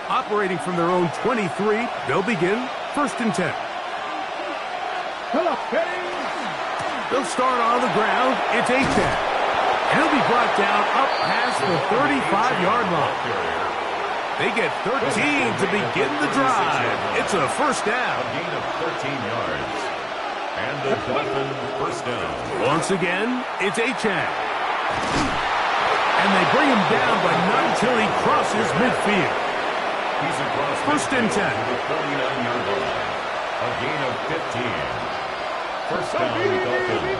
Operating from their own 23, they'll begin 1st and 10. They'll start on the ground. It's A-10. He'll be brought down up past the 35-yard line. They get 13 to begin the drive. It's a 1st down. A gain of 13 yards. And the Dolphins 1st down. Once again, it's A-Chan. And they bring him down, but not until he crosses midfield. He's across 1st and 10. The 49-yard line. A gain of 15. 1st down, Dolphins.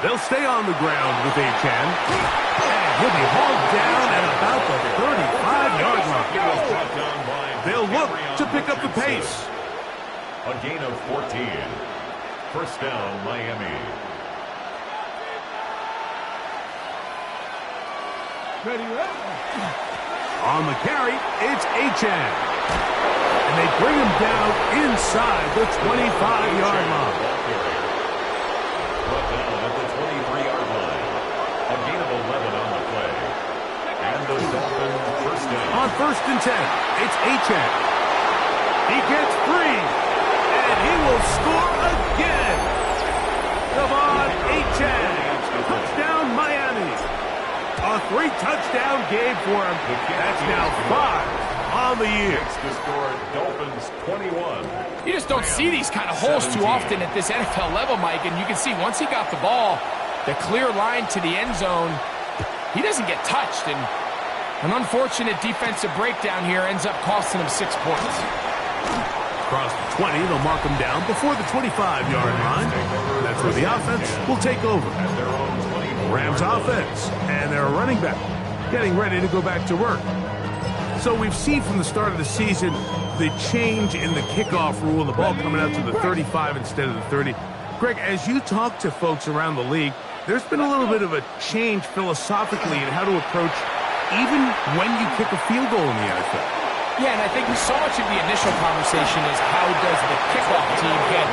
They'll stay on the ground with A-Chan. And he'll be hauled down at about the 35-yard line. They'll look to pick up the pace. A gain of 14. 1st down, Miami. On the carry, it's A-Chan. And they bring him down inside the 25-yard line. Brought down at the 23-yard line. A gain of 11 on the play. And the Dolphins 1st down. On 1st and 10, it's A-Chan. He gets free, and he will score again. Come on, A-Chan. Touchdown, Miami. A 3-touchdown game for him. That's now 5 on the year. The score, Dolphins 21. You just don't see these kind of holes too often at this NFL level, Mike. And you can see once he got the ball, the clear line to the end zone, he doesn't get touched. And an unfortunate defensive breakdown here ends up costing him 6 points. Across the 20, they'll mark him down before the 25-yard line. That's where the offense will take over. Rams offense, and their running back getting ready to go back to work. So we've seen from the start of the season the change in the kickoff rule, the ball coming out to the 35 instead of the 30. Greg, as you talk to folks around the league, there's been a little bit of a change philosophically in how to approach even when you kick a field goal in the NFL. Yeah, and I think so much of the initial conversation is how does the kickoff team get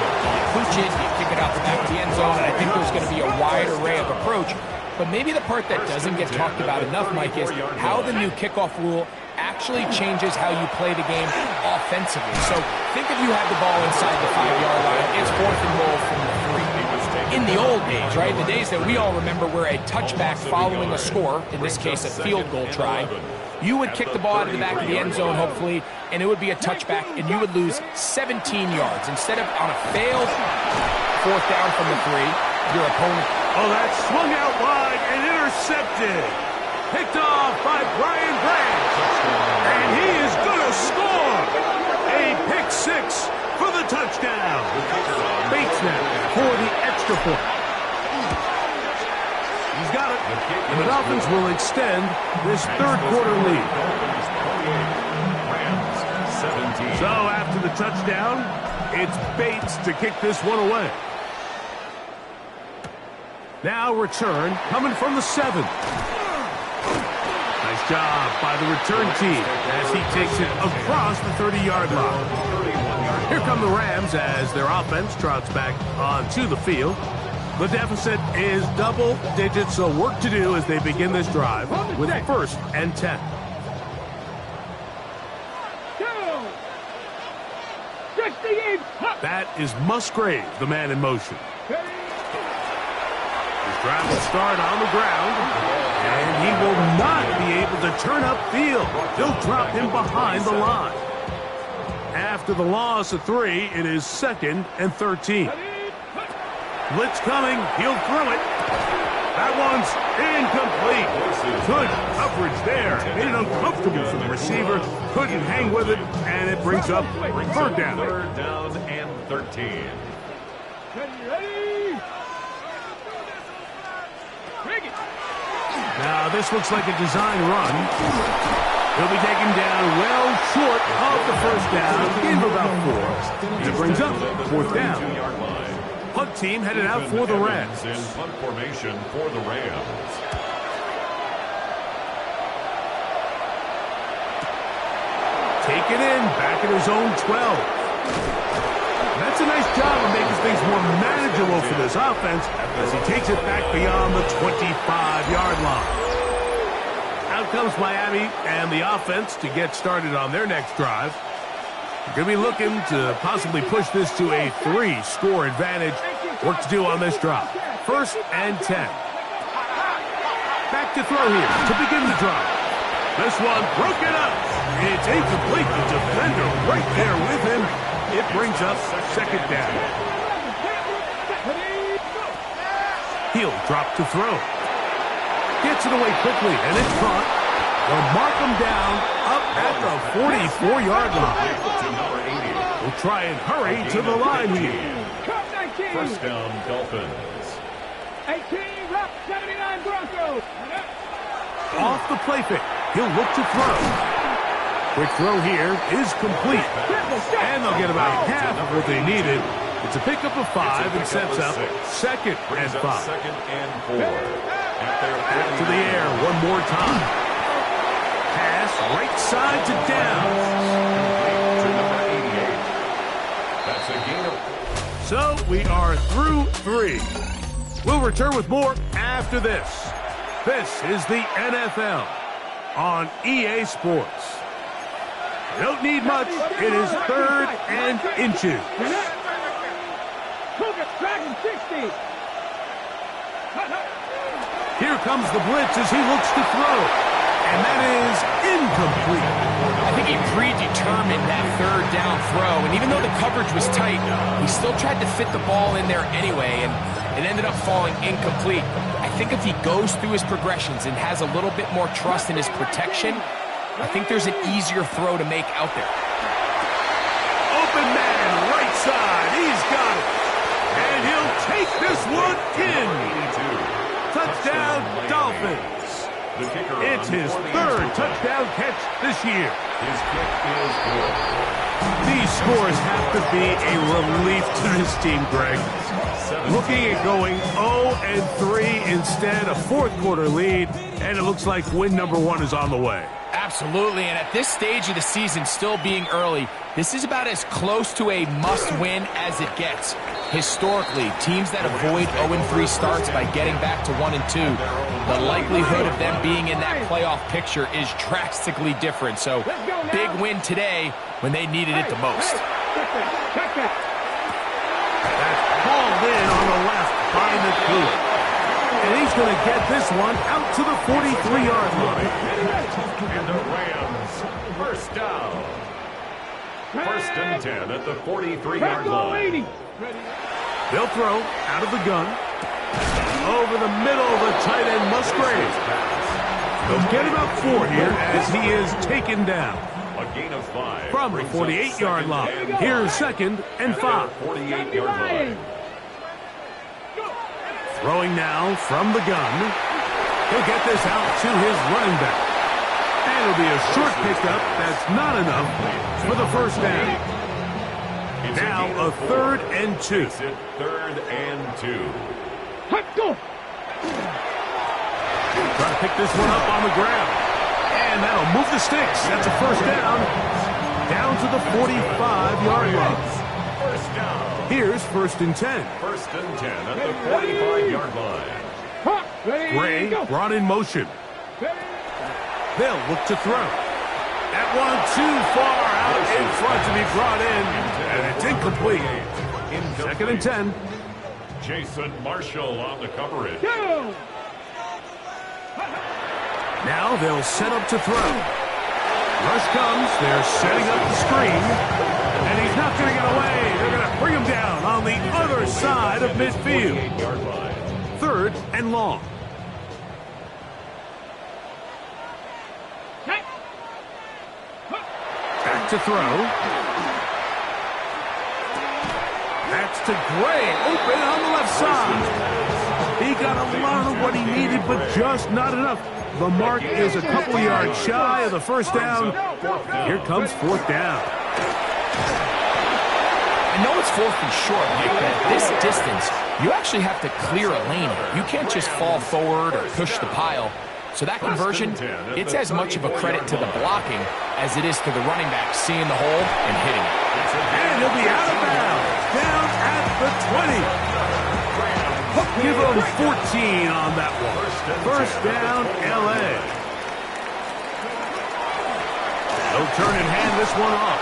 pooch it, you kick it out the back of the end zone, and I think there's going to be a wide array of approach. But maybe the part that doesn't get talked about enough, Mike, is how the new kickoff rule actually changes how you play the game offensively. So think if you had the ball inside the 5-yard line, it's 4th and goal from the 3. In the old days, right, the days that we all remember where a touchback following a score, in this case a field goal try, you would kick the ball out of the back of the end zone, hopefully, and it would be a touchback, and you would lose 17 yards. Instead of on a failed 4th down from the 3, your opponent... Oh, that's swung out wide and intercepted. Picked off by Brian Branch. And he is going to score. A pick 6 for the touchdown. Bates now for the extra point. He's got it. And the Dolphins will extend this 3rd quarter lead. So after the touchdown, it's Bates to kick this one away. Now return coming from the 7. Nice job by the return team as he takes it across the 30-yard line. Here come the Rams as their offense trots back onto the field. The deficit is double digits, so work to do as they begin this drive with 1st and 10. That is Musgrave, the man in motion. His drive will start on the ground, and he will not be able to turn upfield. They'll drop him behind the line. After the loss of 3, it is 2nd and 13. Blitz coming. He'll throw it. That one's incomplete. Good coverage there. Made it uncomfortable for the receiver. Couldn't hang with it, and it brings up 3rd down. 3rd down and 13. Now, this looks like a design run. He'll be taken down well short of the 1st down. Gain of about 4. And it brings up 4th down. Punt team headed out for the Rams. In punt formation for the Rams. Take it in, back at his own 12. That's a nice job of making things more manageable for this offense as he takes it back beyond the 25-yard line. Out comes Miami and the offense to get started on their next drive. They're going to be looking to possibly push this to a 3-score advantage. Work to do on this drive. 1st and 10. Back to throw here to begin the drive. This one broken up. It's incomplete. The defender right there with him. It brings up 2nd down. He'll drop to throw. Gets it away quickly, and it's caught. They'll mark him down up at the 44-yard line. We'll try and hurry to the line here. 1st down, Dolphins. 18, Rock 79 Broncos. Off the play fake. He'll look to throw. Quick throw here is complete. And they'll get about half of what they needed. It's a pickup of 5 and sets up 2nd and 5. 2nd and 4. To the air one more time. Pass right side to Downs. To number 88. That's a gain of... So we are through 3. We'll return with more after this. This is the NFL on EA Sports. You don't need much. It is 3rd and inches. Here comes the blitz as he looks to throw. And that is incomplete. I think he predetermined that 3rd down throw, and even though the coverage was tight, he still tried to fit the ball in there anyway, and it ended up falling incomplete. I think if he goes through his progressions and has a little bit more trust in his protection, I think there's an easier throw to make out there. Open man, right side, he's got it. And he'll take this one in. Touchdown, Dolphins. It's his 3rd touchdown catch this year. His kick is good. These scores have to be a relief to this team, Greg. Looking at going 0-3 instead, a 4th quarter lead, and it looks like win number 1 is on the way. Absolutely, and at this stage of the season, still being early, this is about as close to a must-win as it gets. Historically, teams that avoid 0-3 starts by getting back to 1-2, the likelihood of them being in that playoff picture is drastically different. So, big win today when they needed it the most. That's hauled in on the left by McCool. And he's going to get this one out to the 43-yard line. And the Rams, 1st down. 1st and 10 at the 43-yard line. They'll throw out of the gun. Over the middle, the tight end Musgrave. They'll get about 4 here as he is taken down. A gain of 5. From the 48-yard line. Here's 2nd and 5. 48-yard line. Throwing now from the gun. He'll get this out to his running back. And it'll be a short pickup. That's not enough for the 1st down. Now a 3rd and 2. 3rd and 2. Trying to pick this one up on the ground. And that'll move the sticks. That's a 1st down. Down to the 45-yard line. 1st down. Here's 1st and 10. 1st and 10 at the 45-yard line. Gray brought in motion. They'll look to throw. That one too far out in front to be brought in. And it's incomplete. 2nd and 10. Jason Marshall on the coverage. Now they'll set up to throw. Rush comes. They're setting up the screen. And he's not going to get away. They're going to bring him down on the other side of midfield. 3rd and long. Back to throw. That's to Gray. Open on the left side. He got a lot of what he needed, but just not enough. The mark is a couple yards shy of the 1st down. Here comes 4th down. I know it's 4th and short, Mike, but at this distance, you actually have to clear a lane. You can't just fall forward or push the pile. So that conversion, it's as much of a credit to the blocking as it is to the running back seeing the hole and hitting it. And he'll be out of bounds. down at the 20. Give them 14 on that one. First down, L.A. He'll turn and hand this one off.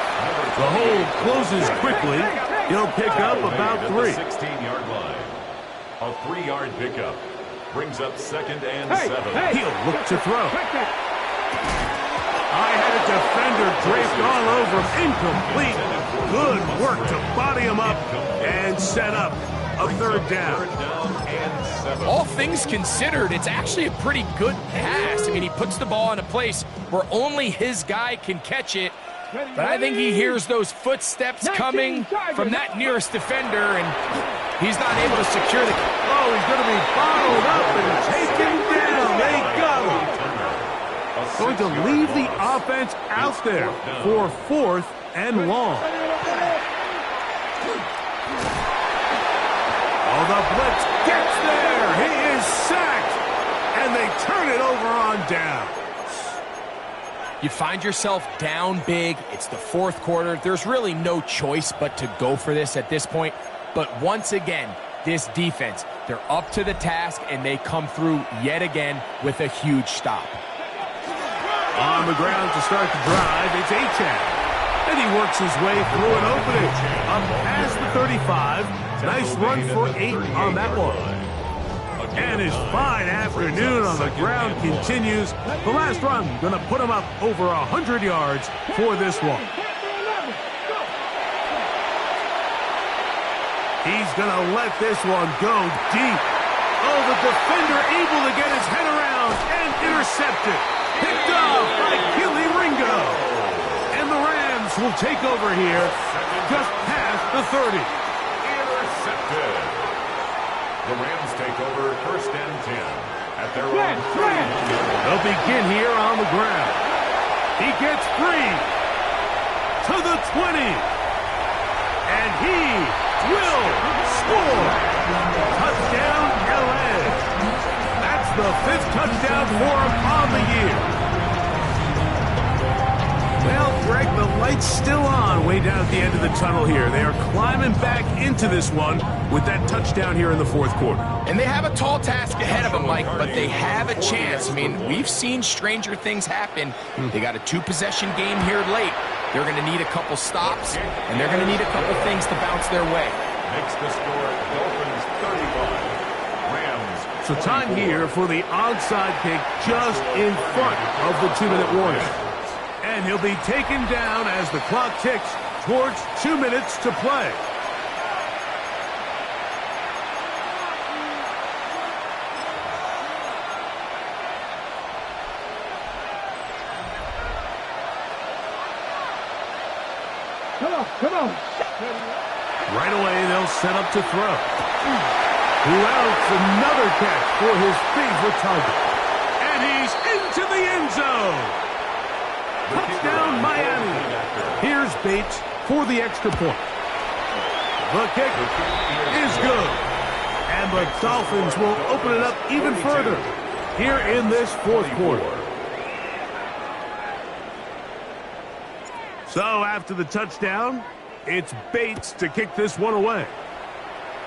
The hold closes quickly. He'll pick up about 3. 16-yard line. A 3-yard pickup. Brings up 2nd and 7. He'll look to throw. I had a defender draped all over him. Incomplete. Good work to body him up and set up a 3rd down. All things considered, it's actually a pretty good pass. I mean, he puts the ball in a place where only his guy can catch it. But I think he hears those footsteps coming from that nearest defender, and he's not able to secure the... Oh, he's going to be bottled up and taken down. They got him. Going to leave the offense out there for 4th and long. Oh, the blitz gets there. He is sacked, and they turn it over on down. You find yourself down big. It's the 4th quarter. There's really no choice but to go for this at this point. But once again, this defense, they're up to the task, and they come through yet again with a huge stop. On the ground to start the drive, it's Achane. And he works his way through an opening. Up past the 35. Nice run for 8 on that one. And his fine afternoon on the ground continues. The last run going to put him up over 100 yards for this one. He's going to let this one go deep. Oh, the defender able to get his head around and intercepted. Picked off by Killy Ringo. And the Rams will take over here just past the 30. Intercepted. The Rams take over 1st and 10 at their own 30. They'll begin here on the ground. He gets free to the 20. And he will score. Touchdown, L.A. That's the 5th touchdown for him on the year. Well, Greg, the light's still on way down at the end of the tunnel here. They are climbing back into this one with that touchdown here in the 4th quarter. And they have a tall task ahead of them, Mike, but they have a chance. I mean, we've seen stranger things happen. They got a 2-possession game here late. They're going to need a couple stops, and they're going to need a couple things to bounce their way. Makes the score Dolphins 31. Rams. So time here for the onside kick just in front of the 2-minute warning. And he'll be taken down as the clock ticks towards 2 minutes to play. Come on. Right away, they'll set up to throw. Who else? Another catch for his favorite target. And he's into the end zone. Touchdown, Miami. Here's Bates for the extra point. The kick is good. And the Dolphins will open it up even further here in this 4th quarter. So after the touchdown, it's Bates to kick this one away.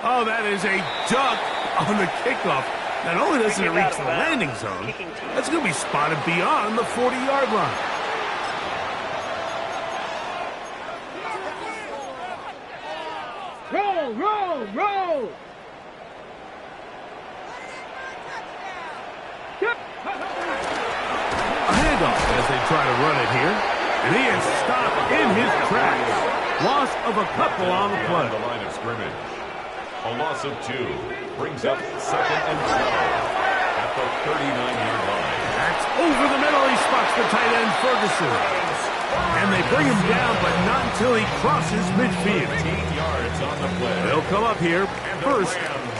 Oh, that is a duck on the kickoff. Not only doesn't it reach the landing zone, that's going to be spotted beyond the 40-yard line. Roll! A handoff as they try to run it here. And he is stopped in his tracks. Loss of a couple on the play. The line of scrimmage. A loss of 2 brings up 2nd and 7 at the 39-yard line. That's over the middle. He spots the tight end, Ferguson. And they bring him down, but not until he crosses midfield. 15 yards on the play. They'll come up here, 1st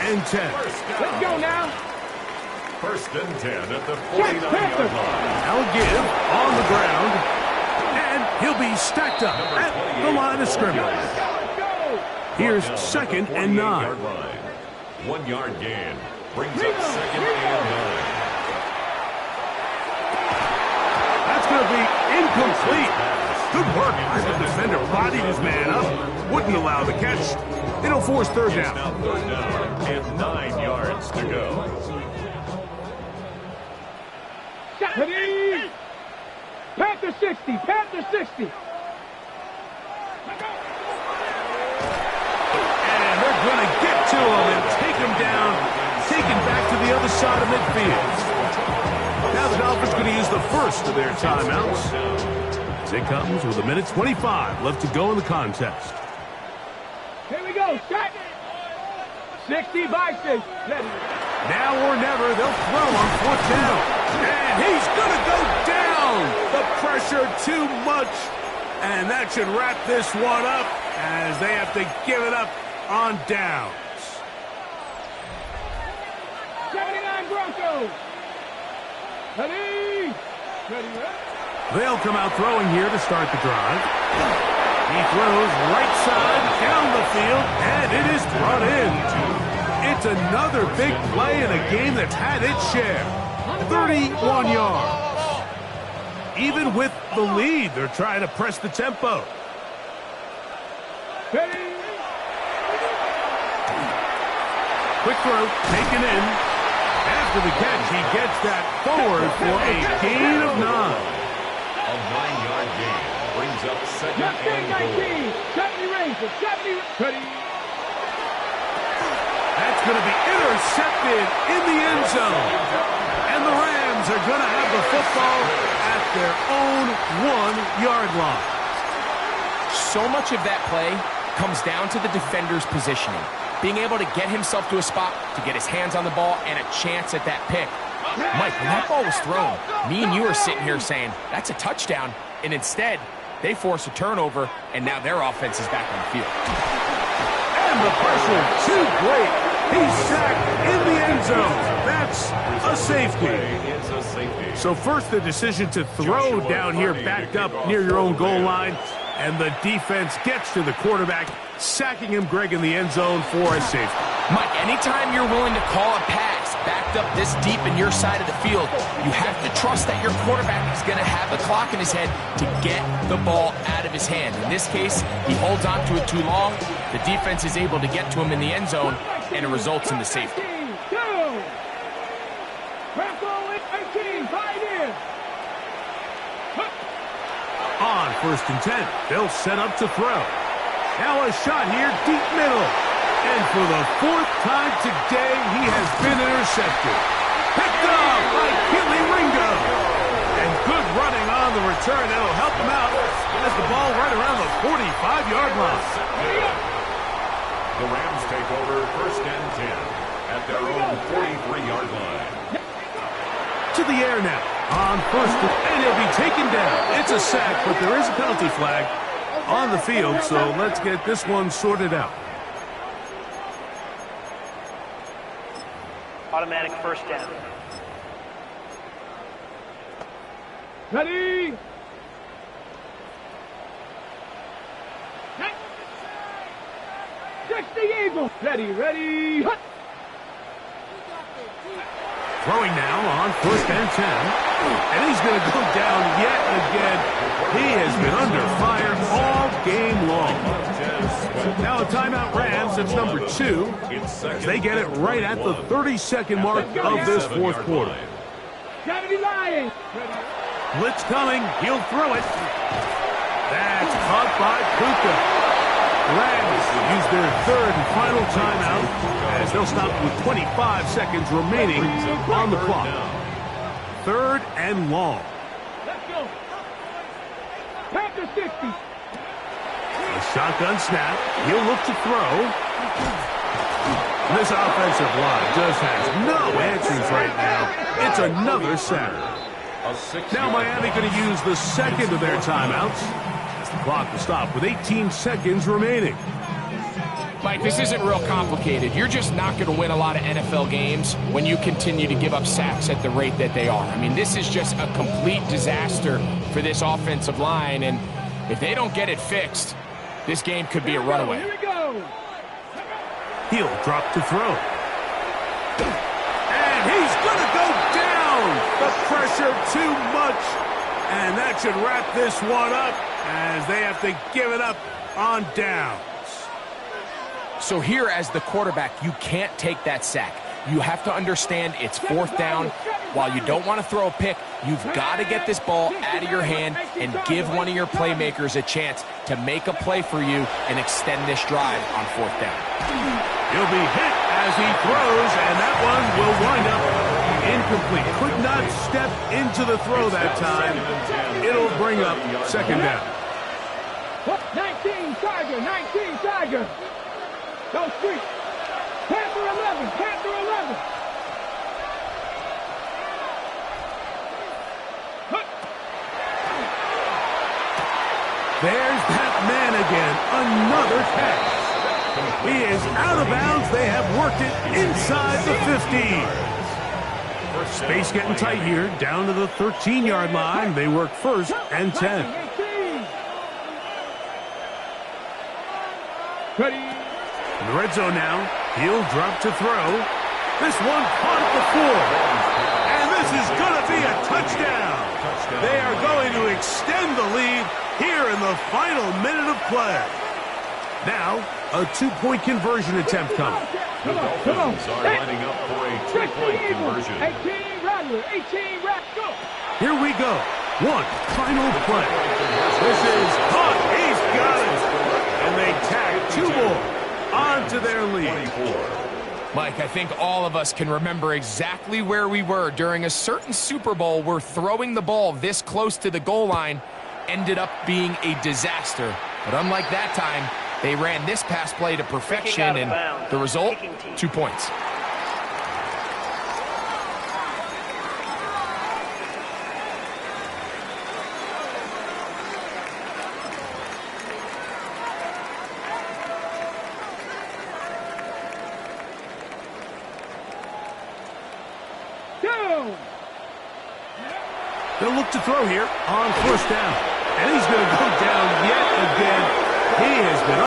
and 10. Let's go now. 1st and 10 at the 49-yard line. Now give on the ground. And he'll be stacked up at the line of scrimmage. Here's 2nd and 9. 1 yard gain brings up 2nd and 9. That's going to be incomplete. Good work. The defender bodied his man up, wouldn't allow the catch. It'll force third down. Now third down and 9 yards to go. Ready? Panther 60, Panther 60. And they're going to get to him and take him down, taken back to the other side of midfield. Now the Dolphins going to use the first of their timeouts. As it comes with 1:25 left to go in the contest. Here we go, set. 60 by 6. Ready. Now or never, they'll throw on fourth down. And he's going to go down. The pressure too much. And that should wrap this one up as they have to give it up on downs. 79 Broncos. Ready? Ready, ready. They'll come out throwing here to start the drive. He throws right side down the field, and it is brought in. It's another big play in a game that's had its share. 31 yards. Even with the lead, they're trying to press the tempo. Ready. Quick throw, taken in. After the catch, he gets that forward for a gain of 9. A 9-yard gain brings up second and goal. 19, 70 Rangers, 70. Ready. That's going to be intercepted in the end zone. And the Rams are going to have the football at their own 1-yard line. So much of that play comes down to the defender's positioning. Being able to get himself to a spot, to get his hands on the ball, and a chance at that pick. Mike, when that ball was thrown, me and you are sitting here saying, that's a touchdown. And instead, they force a turnover, and now their offense is back on the field. And the pressure too great. He's sacked in the end zone. That's a safety. It's a safety. So first the decision to throw down here backed up near your own goal line. And the defense gets to the quarterback, sacking him, Greg, in the end zone for a safety. Mike, anytime you're willing to call a pass backed up this deep in your side of the field, you have to trust that your quarterback is going to have the clock in his head to get the ball out of his hand. In this case, he holds on to it too long. The defense is able to get to him in the end zone, and it results in the safety. 2. Bronco with 18, 5 in. On 1st and 10, they'll set up to throw. Now a shot here, deep middle. And for the 4th time today, he has been intercepted. Picked off by Killy Ringo. And good running on the return. That'll help him out as the ball right around the 45-yard line. The Rams take over 1st and 10 at their own 43-yard line. To the air now on 1st, and he'll be taken down. It's a sack, but there is a penalty flag on the field, so let's get this one sorted out. Automatic first down. Ready. Just the Eagle. Ready, ready. Hut. Throwing now on 1st and 10. And he's going to go down yet again. He has been under fire all game long. Now a timeout Rams, it's number 2. As they get it right at the 32nd mark of this 4th quarter. 70 Lions. Blitz coming. He'll throw it. That's caught by Puka. Rams use their 3rd and final timeout as they'll stop with 25 seconds remaining on the clock. 3rd and long. Let's go. Panther 60. A shotgun snap. He'll look to throw. This offensive line just has no answers right now. It's another sack. Now Miami going to use the 2nd of their timeouts. The clock will stop with 18 seconds remaining. Mike, this isn't real complicated. You're just not going to win a lot of NFL games when you continue to give up sacks at the rate that they are. I mean, this is just a complete disaster for this offensive line, and if they don't get it fixed, this game could be a runaway. Here we go. He'll drop to throw. And he's going to go down. The pressure too much. And that should wrap this one up as they have to give it up on downs. So here as the quarterback, you can't take that sack. You have to understand it's 4th down. While you don't want to throw a pick, you've got to get this ball out of your hand and give one of your playmakers a chance to make a play for you and extend this drive on 4th down. He'll be hit as he throws, and that one will wind up incomplete. Could not step into the throw that time. It'll bring up 2nd down. 19 Tiger, 19 Tiger. Go street. Panther 11, Panther 11. There's that man again. Another catch. He is out of bounds. They have worked it inside the 15. Space getting tight here. Down to the 13-yard line. They work 1st and 10. Ready. In the red zone now. He'll drop to throw. This one caught at the 4. And this is going to be a touchdown. They are going to extend the lead here in the final minute of play. Now, a 2-point conversion attempt coming. The Dolphins are lining up for a 2-point conversion. 18 Rattler, 18 Rattler. Here we go. One final play. This is caught. He's got it. And they tag 2 more onto their lead. Mike, I think all of us can remember exactly where we were during a certain Super Bowl where throwing the ball this close to the goal line ended up being a disaster. But unlike that time, they ran this pass play to perfection, and the result, 2 points. They'll look to throw here on 1st down. And he's going to go down yet again. He has been